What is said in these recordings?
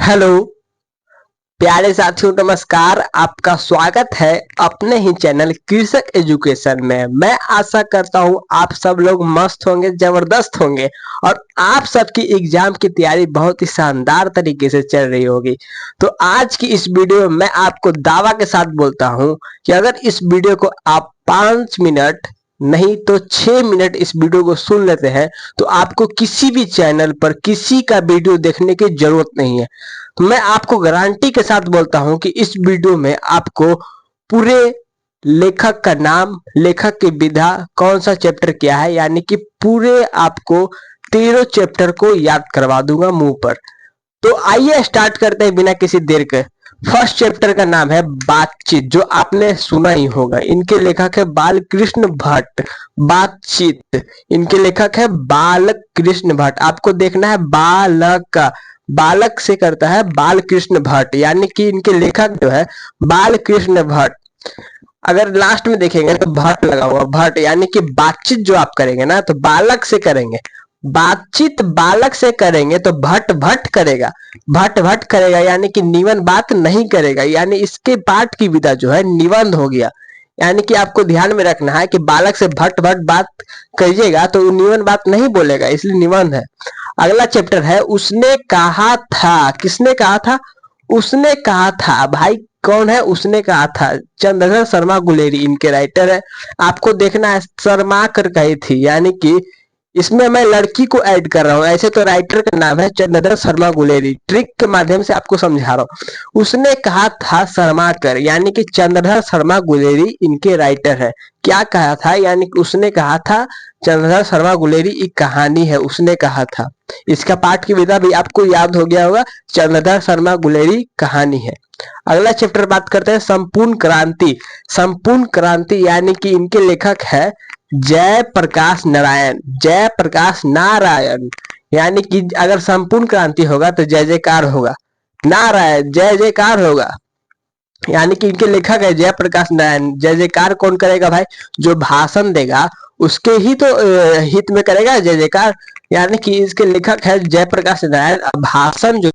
Hello प्यारे साथियों, नमस्कार। आपका स्वागत है अपने ही चैनल कृषक एजुकेशन में। मैं आशा करता हूं आप सब लोग मस्त होंगे, जबरदस्त होंगे और आप सबकी एग्जाम की तैयारी बहुत ही शानदार तरीके से चल रही होगी। तो आज की इस वीडियो में मैं आपको दावा के साथ बोलता हूं कि अगर इस वीडियो को आप 5 मिनट नहीं तो 6 मिनट इस वीडियो को सुन लेते हैं तो आपको किसी भी चैनल पर किसी का वीडियो देखने की जरूरत नहीं है। तो मैं आपको गारंटी के साथ बोलता हूं कि इस वीडियो में आपको पूरे लेखक का नाम, लेखक की विधा, कौन सा चैप्टर क्या है, यानी कि पूरे आपको 13 चैप्टर को याद करवा दूंगा मुंह पर। तो आइए स्टार्ट करते हैं बिना किसी देर के। फर्स्ट चैप्टर का नाम है बातचीत, जो आपने सुना ही होगा। इनके लेखक है बालकृष्ण भट्ट। बातचीत, इनके लेखक है बालकृष्ण भट्ट। आपको देखना है बालक, बालक से करता है बालकृष्ण भट्ट, यानी कि इनके लेखक जो है बालकृष्ण भट्ट। अगर लास्ट में देखेंगे तो भट्ट लगा हुआ, भट्ट, यानी कि बातचीत जो आप करेंगे ना तो बालक से करेंगे, बातचीत बालक से करेंगे तो भट्ट भट्ट करेगा, भट्ट भट्ट करेगा, यानी कि निबंध बात नहीं करेगा। यानी इसके पाठ की विधा जो है निबंध हो गया। यानी कि आपको ध्यान में रखना है कि बालक से भट्ट भट्ट बात करिएगा तो निबंध बात नहीं बोलेगा, इसलिए निबंध है। अगला चैप्टर है उसने कहा था। किसने कहा था? उसने कहा था। भाई कौन है उसने कहा था? चंद्रधर शर्मा गुलेरी इनके राइटर है। आपको देखना है शर्मा कर कही थी, यानी कि इसमें मैं लड़की को ऐड कर रहा हूँ। ऐसे तो राइटर का नाम है चंद्रधर शर्मा गुलेरी, ट्रिक के माध्यम से आपको समझा रहा हूँ। उसने कहा था शर्माकर, यानी कि चंद्रधर शर्मा गुलेरी इनके राइटर है। क्या कहा था? यानी कि उसने कहा था। चंद्रधर शर्मा गुलेरी एक कहानी है, उसने कहा था। इसका पाठ की विधा भी आपको याद हो गया होगा, चंद्रधर शर्मा गुलेरी कहानी है। अगला चैप्टर बात करते हैं संपूर्ण क्रांति। संपूर्ण क्रांति यानी कि इनके लेखक है जय प्रकाश नारायण। जय प्रकाश नारायण, यानी कि अगर संपूर्ण क्रांति होगा तो जय जयकार होगा, नारायण जय जयकार होगा। यानी कि इनके लेखक है जय प्रकाश नारायण। जय जयकार कौन करेगा भाई? जो भाषण देगा उसके ही तो हित में करेगा जय जयकार। यानी कि इसके लेखक है जय प्रकाश नारायण। भाषण जो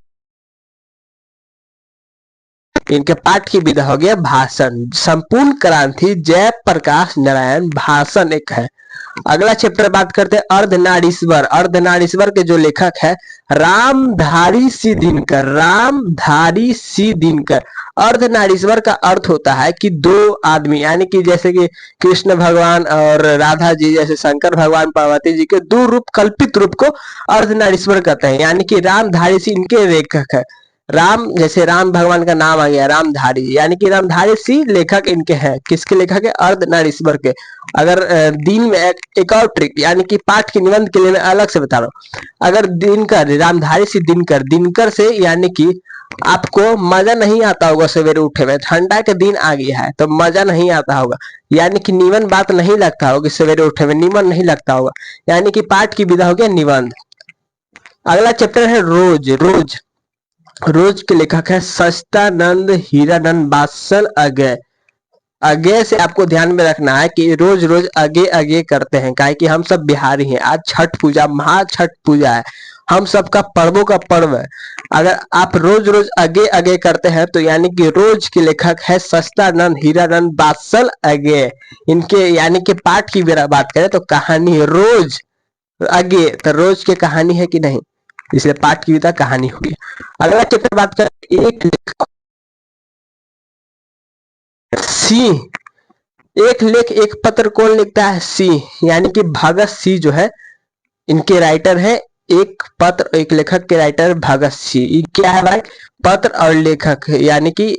इनके पाठ की विधा हो गया भाषण। संपूर्ण क्रांति जय प्रकाश नारायण, भाषण एक है। अगला चैप्टर बात करते हैं अर्धनारीश्वर। अर्धनारीश्वर के जो लेखक है रामधारी सी दिनकर। रामधारी सी दिनकर। अर्धनारीश्वर का अर्थ होता है कि दो आदमी, यानी कि जैसे कि कृष्ण भगवान और राधा जी, जैसे शंकर भगवान पार्वती जी के दो रूप, कल्पित रूप को अर्धनारीश्वर कहते हैं। यानी कि रामधारी सी इनके लेखक है। राम, जैसे राम भगवान का नाम आ गया रामधारी, यानी कि रामधारी सी लेखक इनके हैं। किसके लेखक है? अर्धनारीश्वर के। अगर दिन में एक और ट्रिक, यानी कि पाठ के निबंध के लिए मैं अलग से बता रहा हूँ। अगर दिनकर, रामधारी सी दिनकर, दिनकर से यानी कि आपको मजा नहीं आता होगा सवेरे उठे में, ठंडा के दिन आ गया है तो मजा नहीं आता होगा, यानी कि निबंध बात नहीं लगता होगा, सवेरे उठे में निबंध नहीं लगता होगा, यानी कि पाठ की विधा हो गया निबंध। अगला चैप्टर है रोज। रोज, रोज के लेखक है सच्चिदानंद हीरानंद बादशाह अगय। अगय से आपको ध्यान में रखना है कि रोज रोज अगे अगे करते हैं, काहे कि हम सब बिहारी हैं। आज छठ पूजा, महा छठ पूजा है, हम सबका पर्वों का पर्व है। अगर आप रोज रोज अगे अगे करते हैं तो यानी कि रोज के लेखक है सच्चिदानंद हीरानंद बादशाह अगय। इनके यानी कि पाठ की बात करें तो कहानी है रोज अगे, तो रोज की कहानी है कि नहीं, इसलिए पाठ की विधा कहानी होगी। अगला चैप्टर बात करें एक लेख सिंह। एक लेख एक पत्र कौन लिखता है? सिंह, यानी कि भगत सिंह जो है इनके राइटर है। एक पत्र, एक लेखक के राइटर भगत सिंह। क्या है भाई? पत्र और लेखक, यानी कि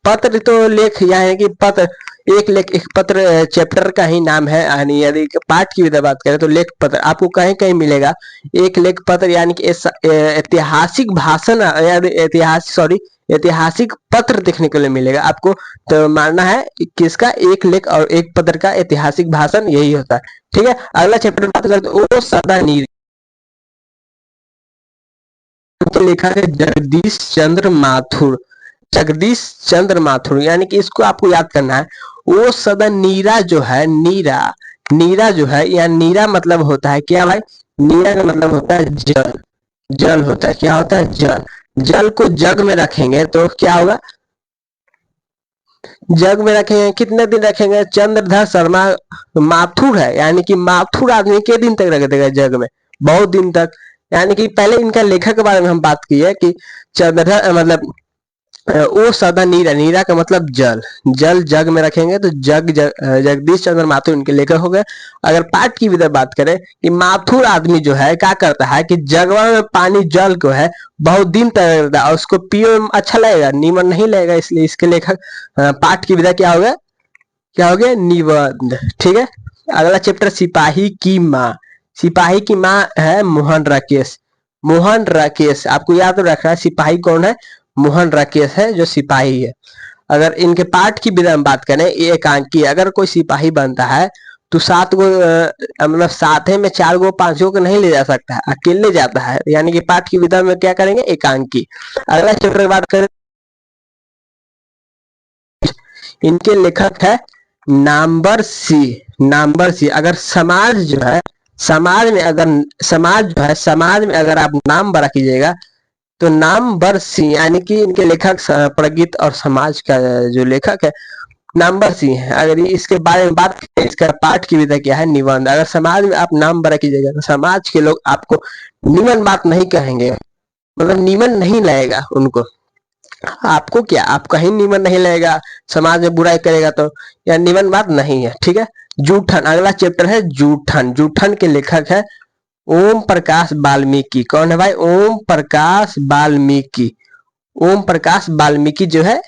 पत्र तो लेख, यानी कि पत्र, एक लेख एक पत्र चैप्टर का ही नाम है। यानी यदि पाठ की विधा बात करें तो लेख पत्र आपको कहीं कहीं मिलेगा। एक लेख पत्र यानी कि ऐतिहासिक भाषण, ऐतिहासिक, सॉरी, ऐतिहासिक पत्र देखने के लिए मिलेगा आपको। तो मानना है किसका? एक लेख और एक पत्र का ऐतिहासिक भाषण यही होता है। ठीक है, अगला चैप्टर बात करते हैं ओ सदा नीर। लेखक है जगदीश चंद्र माथुर। जगदीश चंद्र माथुर, यानी कि इसको आपको याद करना है। वो सदन नीरा जो है, नीरा, नीरा जो है, या नीरा मतलब होता है क्या भाई? नीरा का मतलब होता है जल। जल होता है, क्या होता है? जल। जल को जग में रखेंगे तो क्या होगा, जग में रखेंगे कितने दिन रखेंगे, चंद्रधर शर्मा माथुर है, यानी कि माथुर आदमी के दिन तक रख देगा जग में, बहुत दिन तक। यानी कि पहले इनका लेखक के बारे में हम बात की है कि चंद्रधर मतलब ओ सदा नीरा, नीरा का मतलब जल, जल जग में रखेंगे तो जगदीश चंद्र माथुर इनके लेखक हो गए। अगर पाठ की विधि बात करें कि माथुर आदमी जो है क्या करता है कि जगवा में पानी जल को है बहुत दिन तक रहता है और उसको पियो में अच्छा लगेगा, नीमन नहीं लगेगा, इसलिए इसके लेखक पाठ की विधा क्या हो गया, क्या हो गया, निबंध। ठीक है, अगला चैप्टर सिपाही की माँ। सिपाही की माँ है मोहन राकेश। मोहन राकेश आपको याद रखना है, सिपाही कौन है, मोहन राकेश है जो सिपाही है। अगर इनके पाठ की विधा में बात करें, ये एकांकी, अगर कोई सिपाही बनता है तो 7 गो मतलब साथे में 4 गो 5 गो को नहीं ले जा सकता है, अकेले जाता है, यानी कि पाठ की विधा में क्या करेंगे, एकांकी। अगला चैप्टर की बात करें, इनके लेखक है नामवर सिंह। नामवर सिंह, अगर समाज जो है, समाज में अगर समाज जो है, समाज में अगर आप नाम बड़ा कीजिएगा तो नामवर सिंह, यानी कि इनके लेखक प्रगीत और समाज का जो लेखक है नामवर सिंह है। अगर इसके बारे में बात करें, इसका पाठ की विधा क्या है, निबंध। अगर समाज में आप नाम बड़ा कीजिएगा तो समाज के लोग आपको निमन बात नहीं कहेंगे, मतलब निमन नहीं लगेगा उनको, आपको क्या, आप कहीं निमन नहीं लगेगा, समाज में बुराई करेगा तो यह निमन बात नहीं है। ठीक है, जूठन, अगला चैप्टर है जूठन। जूठन के लेखक है ओम प्रकाश वाल्मीकि। कौन है भाई, ओम प्रकाश वाल्मीकि। ओम प्रकाश वाल्मीकि जो है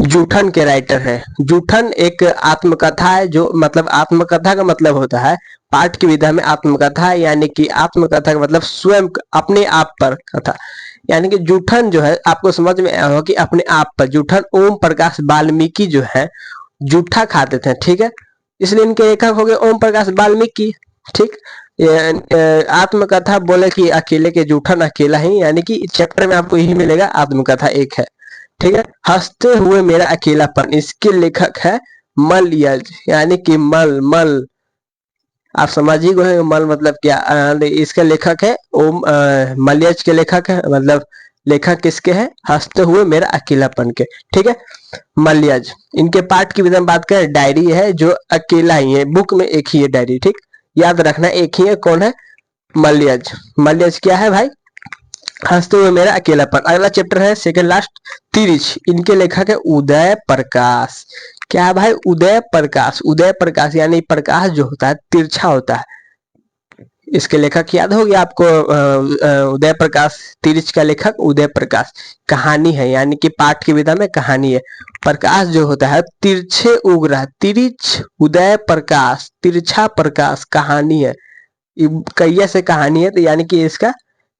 जूठन के राइटर है। जूठन एक आत्मकथा है, जो मतलब आत्मकथा का मतलब होता है, पाठ की विधा में आत्मकथा है, यानी कि आत्मकथा का मतलब स्वयं अपने आप पर कथा, यानी कि जूठन जो है आपको समझ में आया होगा कि अपने आप पर। जूठन ओम प्रकाश वाल्मीकि जो है जूठा खाते थे, ठीक है, इसलिए इनके लेखक हो गए ओम प्रकाश वाल्मीकि। ठीक, आत्मकथा बोले कि अकेले के, जूठन अकेला ही, यानी कि चैप्टर में आपको यही मिलेगा, आत्मकथा एक है। ठीक है, हंसते हुए मेरा अकेलापन, इसके लेखक है मलयज, यानी कि मल मल, आप समझ ही गए मल मतलब क्या। इसके लेखक है ओम मलयज के लेखक है, मतलब लेखक किसके हैं, हंसते हुए मेरा अकेलापन के। ठीक है, मलयज। इनके पाठ की विधा में बात करें, डायरी है जो अकेला ही है, बुक में एक ही है डायरी। ठीक, याद रखना एक ही है, कौन है, मलयज। मलयज क्या है भाई, हंसते हुए मेरा अकेलापन। अगला चैप्टर है सेकंड लास्ट, तिरिच। इनके लेखक है उदय प्रकाश। क्या है भाई, उदय प्रकाश। उदय प्रकाश यानी प्रकाश जो होता है तिरछा होता है, इसके लेखक याद होगी आपको, उदय प्रकाश। तिरिच का लेखक उदय प्रकाश। कहानी है, यानी कि पाठ की विधा में कहानी है, प्रकाश जो होता है तिरछे उग रहा है, तिरिच उदय प्रकाश, तिरछा प्रकाश, कहानी है, कैया से कहानी है, तो यानी कि इसका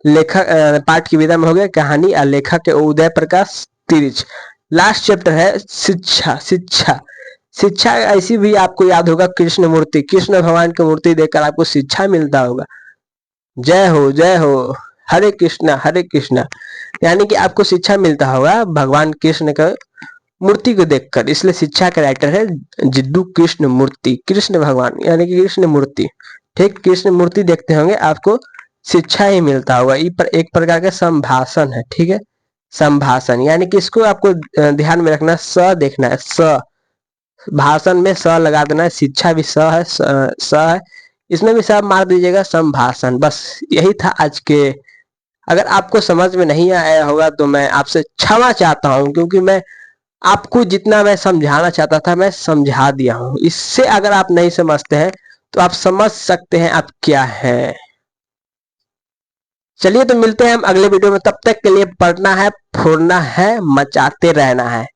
लेखक पाठ की विधा में हो गया कहानी, और लेखक है उदय प्रकाश तिरिच। लास्ट चैप्टर है शिक्षा। शिक्षा, शिक्षा ऐसी भी आपको याद होगा, कृष्ण मूर्ति, कृष्ण भगवान की मूर्ति देखकर आपको शिक्षा मिलता होगा, जय हो जय हो, हरे कृष्णा, यानी कि आपको शिक्षा मिलता होगा भगवान कृष्ण का मूर्ति को देखकर, इसलिए शिक्षा का राइटर है जिद्दू कृष्ण मूर्ति, कृष्ण भगवान यानी कि कृष्ण मूर्ति। ठीक, कृष्ण मूर्ति देखते होंगे आपको शिक्षा ही मिलता होगा। एक प्रकार का संभाषण है। ठीक है, संभाषण यानी कि इसको आपको ध्यान में रखना, स देखना है, स भाषण में स लगा देना है, शिक्षा भी स है, स है, इसमें भी सब मार दीजिएगा, संभाषण। बस यही था आज के। अगर आपको समझ में नहीं आया होगा तो मैं आपसे क्षमा चाहता हूं, क्योंकि मैं आपको जितना मैं समझाना चाहता था मैं समझा दिया हूं। इससे अगर आप नहीं समझते हैं तो आप समझ सकते हैं आप क्या हैं। चलिए तो मिलते हैं हम अगले वीडियो में, तब तक के लिए पढ़ना है, फोड़ना है, मचाते रहना है।